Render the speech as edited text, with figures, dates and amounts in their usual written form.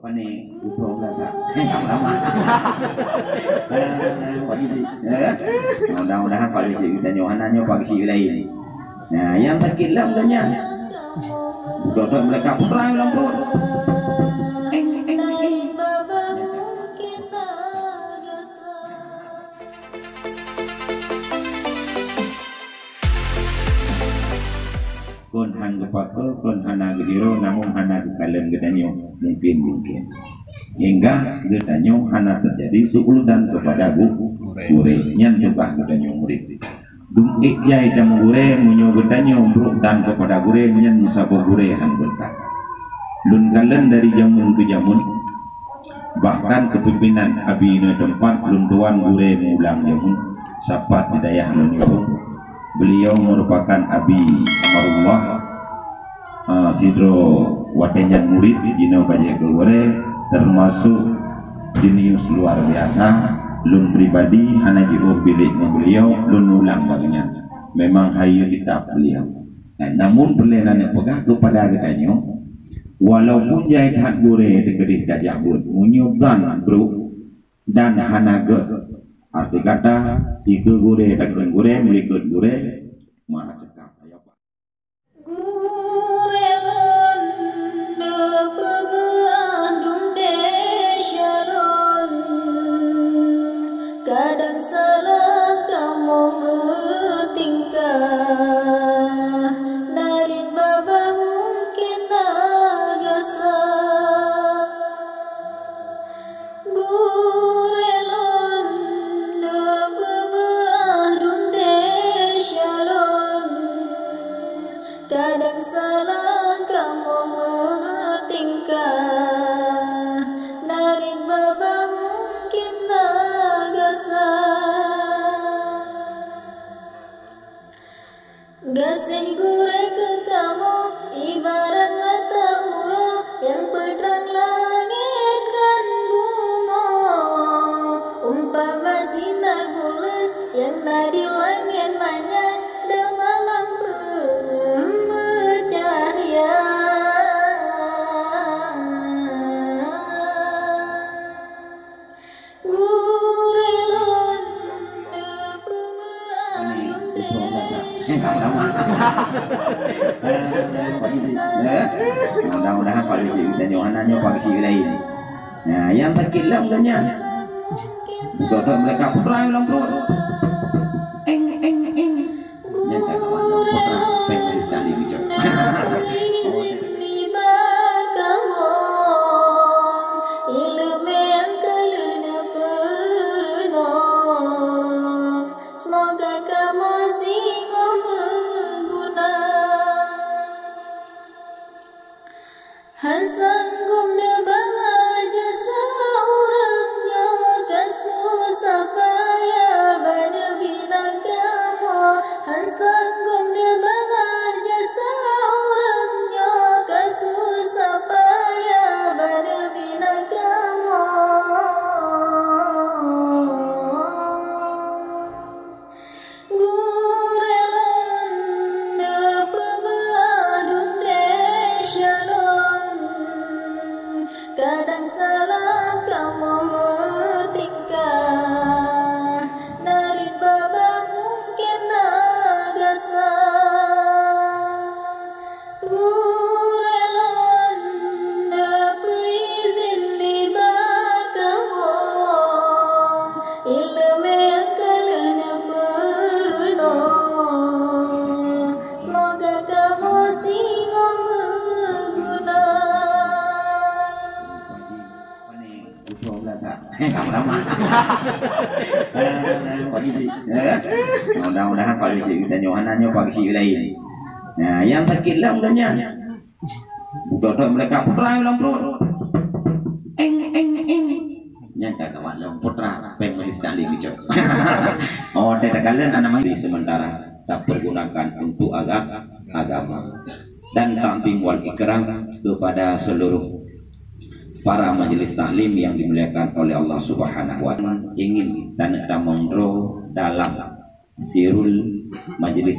Pani usul kata, lama-lama. Mudah-mudahan koalisi kita nyohananya koalisi lain. Nah, yang terkilam banyak. Betul mereka perang lembut. Kon hang kepako, kon hana gediro, namun hana kekalian gedanyo mungkin. Hingga gedanyo hana terjadi suuludan kepada gure. Nyan juga gedanyo murid. Dungik jai jam gure munyo gedanyo berudan kepada gure nyan sabo gure hang berkat. Lun kalen dari jamun ke jamun. Bahkan kepimpinan abina tempat lun tuan gure mengulang jamun. Sapat hidayah lun itu. Beliau merupakan Abi Amarullah Sidro Watenyan murid di Jino Bajai Gore, termasuk jenius luar biasa. Lun pribadi hanya bilik beliau lun ulang baginya. Memang hayu kitab beliau. Nah, namun perlenan pegang kepada katanya, walaupun jahit hat gore tegedih gajah bud munyugan bro dan hanaga. Arti kata tiga gure takkan gure melikut gure mana cekap ayo pak. Gure landa pebeah dumde syaron, kadang salah kamu bertingkah, dari babah mungkin agasa. Kadang salah kamu bertingkah, dari babah mungkin agasa. Gasih gure ke kamu ibarat mata ura yang peterang langit kan bunga, umpama sinar bulan yang nadi langit banyak dan malam bercahaya. Gure londe pebeah dumde Mudah-mudahan koalisi kita nyohananya koalisi lain. Nah, yang terkilam banyak. Betul mereka perang lembut. Semoga kamu singguh berguna. Hasanggup nebala jasa orangnya, kasusah payah pada bina kamu. Hasanggup nebala jasa orangnya, kasusah payah pada bina kamu. Gure landa pebeah dumde syaron, kadang salah kamu bertingkah, dari babah mungkin agasa. Gure landa peizin libah kamu, ilmu yang kalena berenung. Semoga kamu singguh berguna. Lama-lama. Mudah-mudahan koalisi kita nyohananya koalisi lain. Nah, yang terkilam banyak. Betul mereka perang lembut. Nyata kawan lembut lah. Pengen sekali gitu. Oh, tidak kalian anak di sementara tak pergunakan untuk agama dan tamping wal ikram kepada seluruh para majelis taklim yang dimuliakan oleh Allah Subhanahu wa Ta'ala. Ingin dan kita mondro dalam sirul majelis